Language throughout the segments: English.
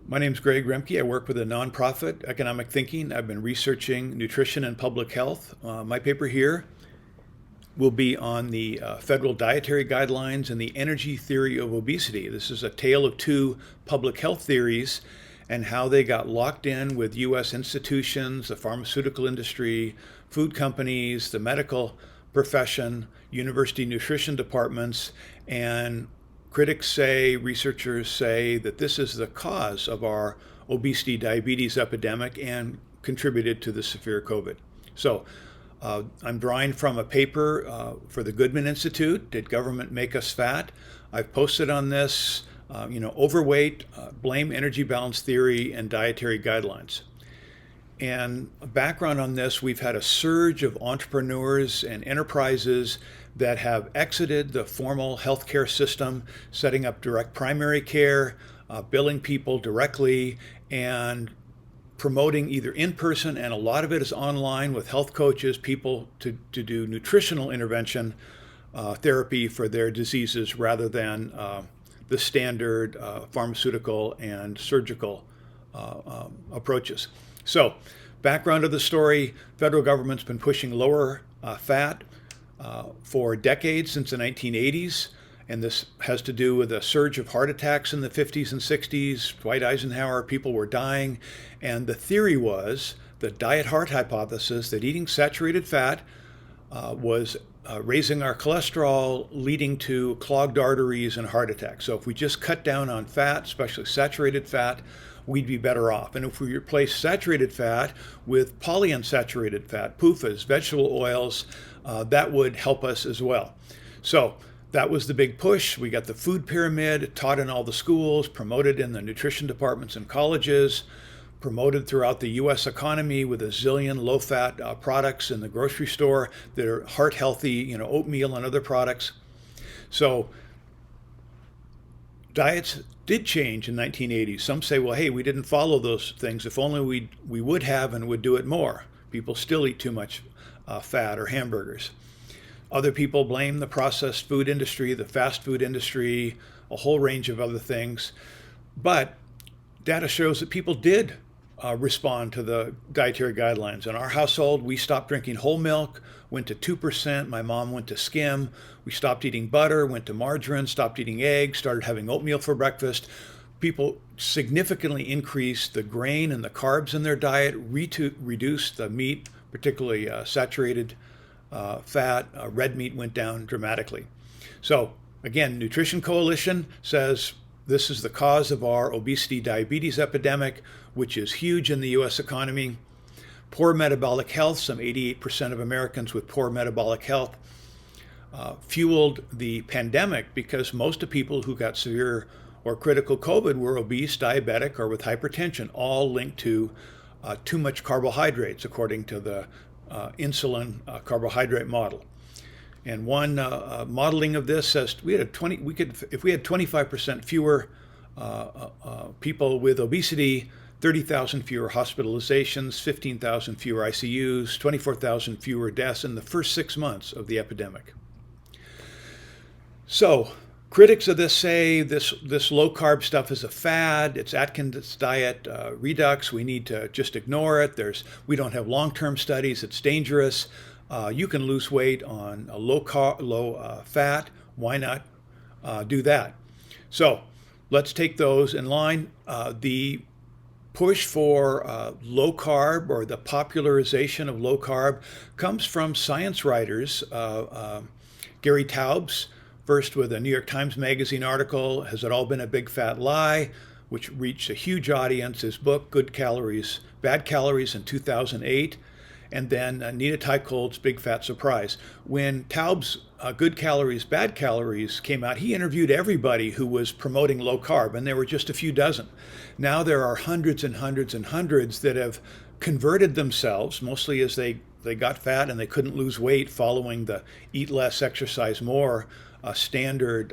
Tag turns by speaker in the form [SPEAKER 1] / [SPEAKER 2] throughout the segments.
[SPEAKER 1] My name's Greg Remke. I work with a nonprofit, Economic Thinking. I've been researching nutrition and public health. My paper here will be on the federal dietary guidelines and the energy theory of obesity. This is a tale of two public health theories and how they got locked in with U.S. institutions, the pharmaceutical industry, food companies, the medical profession, university nutrition departments, and critics say, researchers say that this is the cause of our obesity diabetes epidemic and contributed to the severe COVID. So I'm drawing from a paper for the Goodman Institute, Did Government Make Us Fat? I've posted on this, overweight, blame energy balance theory and dietary guidelines. And a background on this, we've had a surge of entrepreneurs and enterprises that have exited the formal healthcare system, setting up direct primary care, billing people directly, and promoting either in person, and a lot of it is online with health coaches, people to do nutritional intervention therapy for their diseases rather than the standard pharmaceutical and surgical approaches. So, background of the story, federal government's been pushing lower fat for decades, since the 1980s, and this has to do with a surge of heart attacks in the 50s and 60s. Dwight Eisenhower, people were dying, and the theory was, the diet heart hypothesis, that eating saturated fat was raising our cholesterol, leading to clogged arteries and heart attacks. So if we just cut down on fat, especially saturated fat, we'd be better off. And if we replace saturated fat with polyunsaturated fat, PUFAs, vegetable oils, that would help us as well. So that was the big push. We got the food pyramid taught in all the schools, promoted in the nutrition departments and colleges, promoted throughout the U.S. economy with a zillion low-fat products in the grocery store that are heart-healthy, oatmeal and other products. So diets did change in 1980. Some say, well, hey, we didn't follow those things. If only we would have and would do it more. People still eat too much fat or hamburgers. Other people blame the processed food industry, the fast food industry, a whole range of other things. But data shows that people did respond to the dietary guidelines. In our household, we stopped drinking whole milk, went to 2%. My mom went to skim. We stopped eating butter, went to margarine, stopped eating eggs, started having oatmeal for breakfast. People significantly increased the grain and the carbs in their diet, reduced the meat, particularly saturated fat. Red meat went down dramatically. So again, Nutrition Coalition says this is the cause of our obesity diabetes epidemic, which is huge in the U.S. economy. Poor metabolic health, some 88% of Americans with poor metabolic health, fueled the pandemic because most of people who got severe or critical COVID were obese, diabetic, or with hypertension, all linked to too much carbohydrates, according to the insulin carbohydrate model. And one modeling of this says if we had 25% fewer people with obesity, 30,000 fewer hospitalizations, 15,000 fewer ICUs, 24,000 fewer deaths in the first 6 months of the epidemic. So critics of this say this low carb stuff is a fad. It's Atkins diet redux. We need to just ignore it. We don't have long-term studies. It's dangerous. You can lose weight on a low fat. Why not do that? So let's take those in line. The push for low carb, or the popularization of low carb, comes from science writers. Gary Taubes, first with a New York Times Magazine article, Has It All Been a Big Fat Lie?, which reached a huge audience. His book, Good Calories, Bad Calories, in 2008. And then Nita Teicholz's Big Fat Surprise. When Taubes' Good Calories, Bad Calories came out, he interviewed everybody who was promoting low carb, and there were just a few dozen. Now there are hundreds and hundreds and hundreds that have converted themselves, mostly as they got fat and they couldn't lose weight following the eat less, exercise more standard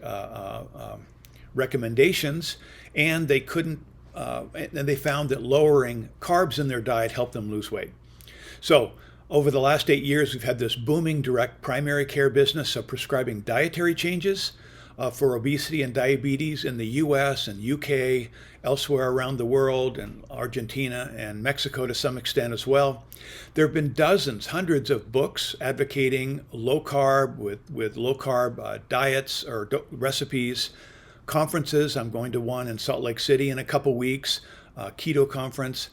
[SPEAKER 1] recommendations, and they couldn't, and they found that lowering carbs in their diet helped them lose weight. So over the last 8 years, we've had this booming direct primary care business of prescribing dietary changes. for obesity and diabetes in the US and UK, elsewhere around the world, and Argentina and Mexico to some extent as well. There have been dozens, hundreds of books advocating low carb with low carb diets or recipes, conferences. I'm going to one in Salt Lake City in a couple weeks, keto conference.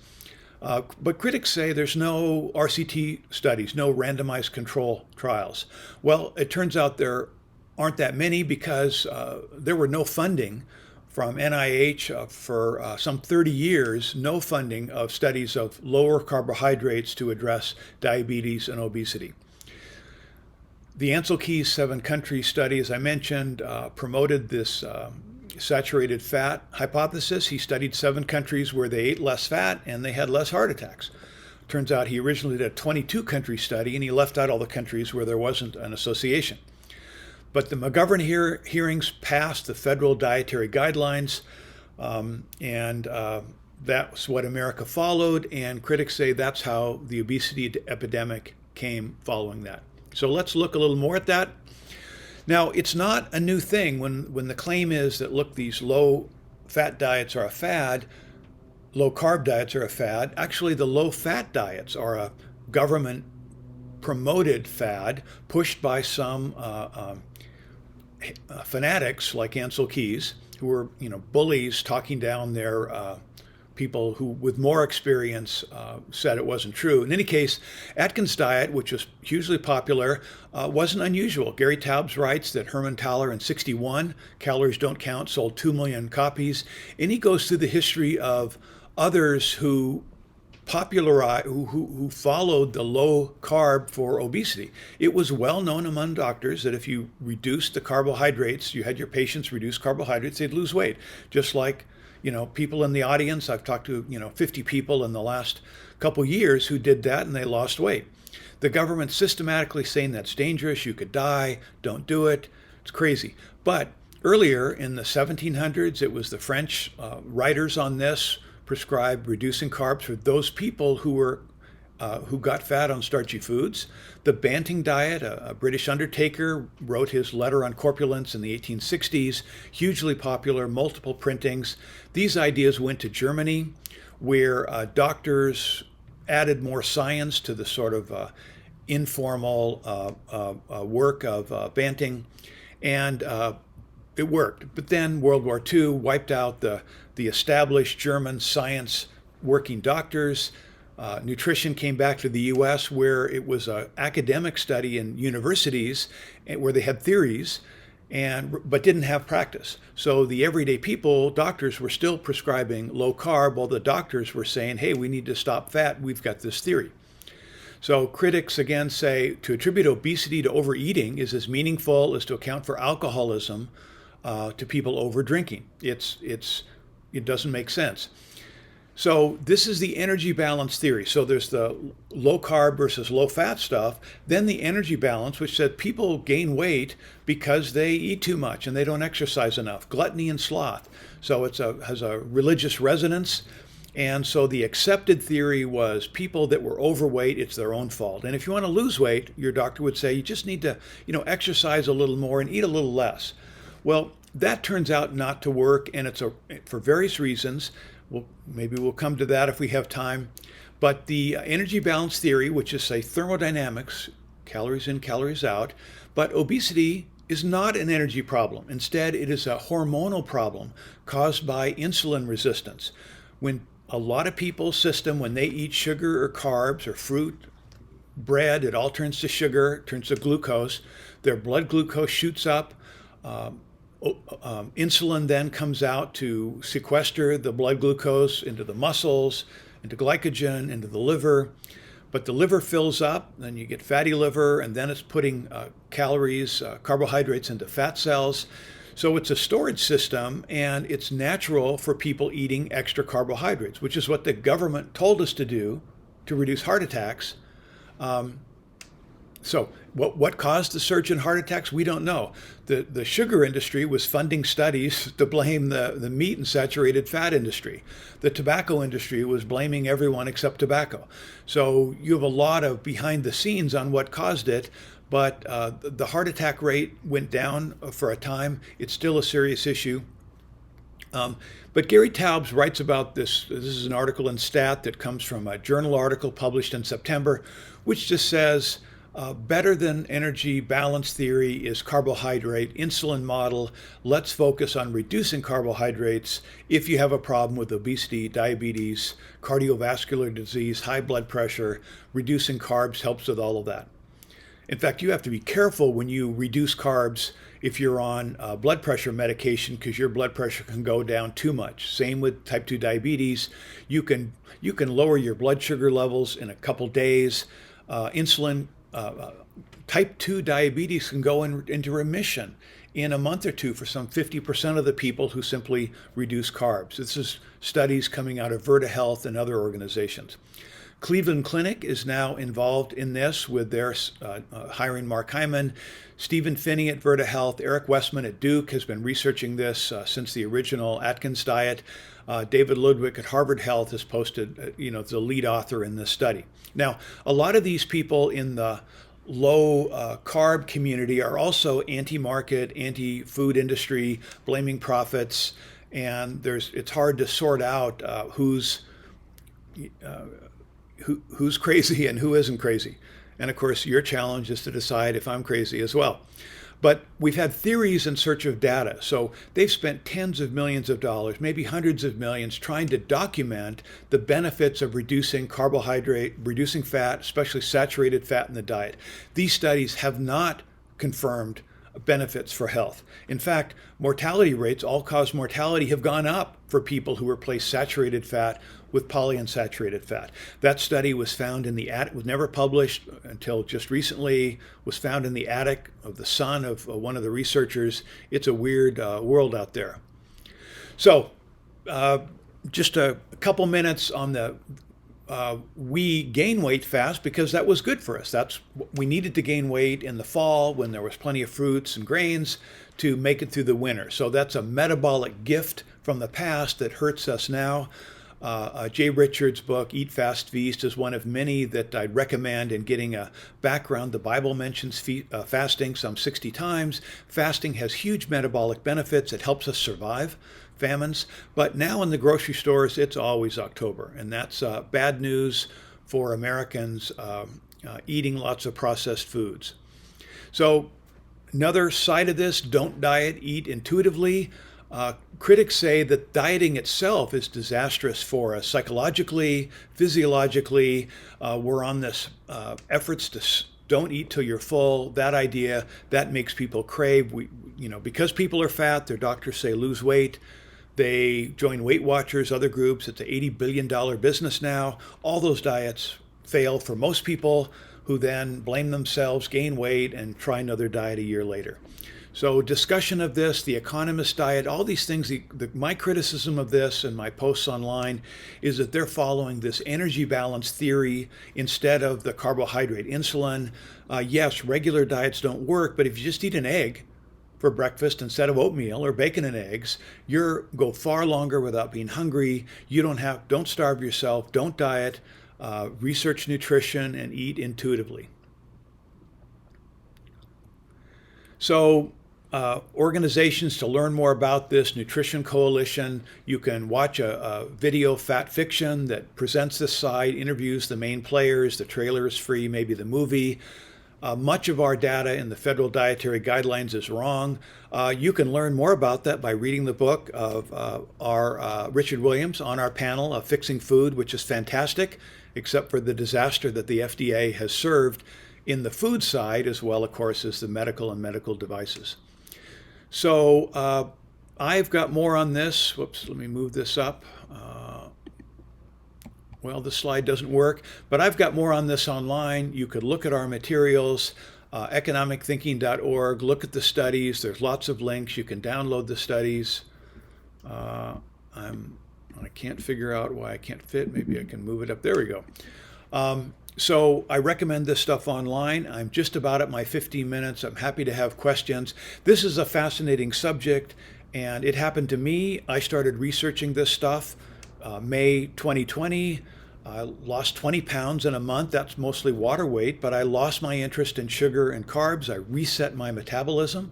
[SPEAKER 1] But critics say there's no RCT studies, no randomized control trials. Well, it turns out there aren't that many because there were no funding from NIH for some 30 years, no funding of studies of lower carbohydrates to address diabetes and obesity. The Ansel Keys 7-country study, as I mentioned, promoted this saturated fat hypothesis. He studied 7 countries where they ate less fat and they had less heart attacks. Turns out he originally did a 22-country study and he left out all the countries where there wasn't an association. But the McGovern hearings passed the federal dietary guidelines, and that's what America followed, and critics say that's how the obesity epidemic came following that. So let's look a little more at that. Now, it's not a new thing when the claim is that, look, these low-fat diets are a fad, low-carb diets are a fad. Actually, the low-fat diets are a government-promoted fad pushed by some fanatics like Ansel Keys, who were, bullies talking down their people who, with more experience, said it wasn't true. In any case, Atkins' diet, which was hugely popular, wasn't unusual. Gary Taubes writes that Herman Thaler in '61, Calories Don't Count, sold 2 million copies. And he goes through the history of others who popularized, who followed the low carb for obesity. It was well known among doctors that if you reduced the carbohydrates, you had your patients reduce carbohydrates, they'd lose weight. Just like, people in the audience, I've talked to, 50 people in the last couple years who did that and they lost weight. The government's systematically saying that's dangerous, you could die, don't do it. It's crazy. But earlier in the 1700s, it was the French writers on this prescribed reducing carbs for those people who got fat on starchy foods. The Banting Diet, a British undertaker, wrote his letter on corpulence in the 1860s, hugely popular, multiple printings. These ideas went to Germany, where doctors added more science to the sort of informal work of Banting, and it worked. But then World War II wiped out the established German science working doctors. Nutrition came back to the US, where it was an academic study in universities where they had theories but didn't have practice. So the everyday people, doctors, were still prescribing low carb while the doctors were saying, hey, we need to stop fat. We've got this theory. So critics again say to attribute obesity to overeating is as meaningful as to account for alcoholism to people over drinking. It doesn't make sense. So this is the energy balance theory. So there's the low carb versus low fat stuff. Then the energy balance, which said people gain weight because they eat too much and they don't exercise enough. Gluttony and sloth. So it has a religious resonance. And so the accepted theory was people that were overweight, it's their own fault. And if you want to lose weight, your doctor would say you just need to, exercise a little more and eat a little less. Well, that turns out not to work, and it's for various reasons. Maybe we'll come to that if we have time. But the energy balance theory, which is, say, thermodynamics, calories in, calories out, but obesity is not an energy problem. Instead, it is a hormonal problem caused by insulin resistance. When a lot of people's system, when they eat sugar or carbs or fruit, bread, it all turns to sugar, turns to glucose. Their blood glucose shoots up. Insulin then comes out to sequester the blood glucose into the muscles, into glycogen, into the liver. But the liver fills up, then you get fatty liver, and then it's putting calories, carbohydrates into fat cells. So it's a storage system, and it's natural for people eating extra carbohydrates, which is what the government told us to do to reduce heart attacks. So what caused the surge in heart attacks? We don't know. The sugar industry was funding studies to blame the meat and saturated fat industry. The tobacco industry was blaming everyone except tobacco. So you have a lot of behind the scenes on what caused it, but the heart attack rate went down for a time. It's still a serious issue. But Gary Taubes writes about this. This is an article in Stat that comes from a journal article published in September, which just says, better than energy balance theory is carbohydrate insulin model. Let's focus on reducing carbohydrates if you have a problem with obesity, diabetes, cardiovascular disease, high blood pressure. Reducing carbs helps with all of that. In fact, you have to be careful when you reduce carbs if you're on blood pressure medication, because your blood pressure can go down too much. Same with type 2 diabetes. You can lower your blood sugar levels in a couple days. Type 2 diabetes can go into remission in a month or two for some 50% of the people who simply reduce carbs. This is studies coming out of Virta Health and other organizations. Cleveland Clinic is now involved in this with their hiring Mark Hyman. Stephen Finney at Virta Health, Eric Westman at Duke has been researching this since the original Atkins diet. David Ludwig at Harvard Health has posted, the lead author in this study. Now, a lot of these people in the low carb community are also anti-market, anti-food industry, blaming profits, and it's hard to sort out who's crazy and who isn't crazy. And of course, your challenge is to decide if I'm crazy as well. But we've had theories in search of data. So they've spent tens of millions of dollars, maybe hundreds of millions, trying to document the benefits of reducing carbohydrate, reducing fat, especially saturated fat in the diet. These studies have not confirmed benefits for health. In fact, mortality rates, all-cause mortality, have gone up for people who replace saturated fat with polyunsaturated fat. That study was found in the attic, was never published until just recently, was found in the attic of the son of one of the researchers. It's a weird world out there. So just a couple minutes on the we gain weight fast because that was good for us. We needed to gain weight in the fall when there was plenty of fruits and grains to make it through the winter. So that's a metabolic gift from the past that hurts us now. Jay Richards' book, Eat Fast Feast, is one of many that I'd recommend in getting a background. The Bible mentions fasting some 60 times. Fasting has huge metabolic benefits. It helps us survive famines. But now in the grocery stores, it's always October. And that's bad news for Americans eating lots of processed foods. So another side of this, don't diet, eat intuitively. Critics say that dieting itself is disastrous for us psychologically, physiologically. We're on this efforts to don't eat till you're full. That idea, that makes people crave. Because people are fat, their doctors say lose weight. They join Weight Watchers, other groups. It's an $80 billion business now. All those diets fail for most people, who then blame themselves, gain weight, and try another diet a year later. So discussion of this, the Economist diet, all these things, my criticism of this and my posts online is that they're following this energy balance theory instead of the carbohydrate insulin. Yes, regular diets don't work, but if you just eat an egg for breakfast instead of oatmeal or bacon and eggs, you go far longer without being hungry. You don't starve yourself, don't diet, research nutrition, and eat intuitively. So organizations to learn more about this, Nutrition Coalition, you can watch a video, Fat Fiction, that presents this side, interviews the main players. The trailer is free, maybe the movie. Much of our data in the Federal Dietary Guidelines is wrong. You can learn more about that by reading the book of our Richard Williams on our panel of Fixing Food, which is fantastic, except for the disaster that the FDA has served in the food side, as well, of course, as the medical and medical devices. So I've got more on this. Whoops, let me move this up. Well, the slide doesn't work, but I've got more on this online. You could look at our materials, economicthinking.org, look at the studies. There's lots of links. You can download the studies. I can't figure out why I can't fit. Maybe I can move it up. There we go. So I recommend this stuff online. I'm just about at my 15 minutes. I'm happy to have questions. This is a fascinating subject, and it happened to me. I started researching this stuff May 2020. I lost 20 pounds in a month. That's mostly water weight, but I lost my interest in sugar and carbs. I reset my metabolism,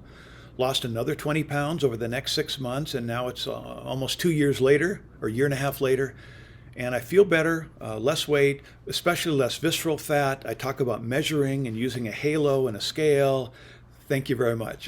[SPEAKER 1] lost another 20 pounds over the next 6 months, and now it's almost 2 years later, or a year and a half later, and I feel better, less weight, especially less visceral fat. I talk about measuring and using a halo and a scale. Thank you very much.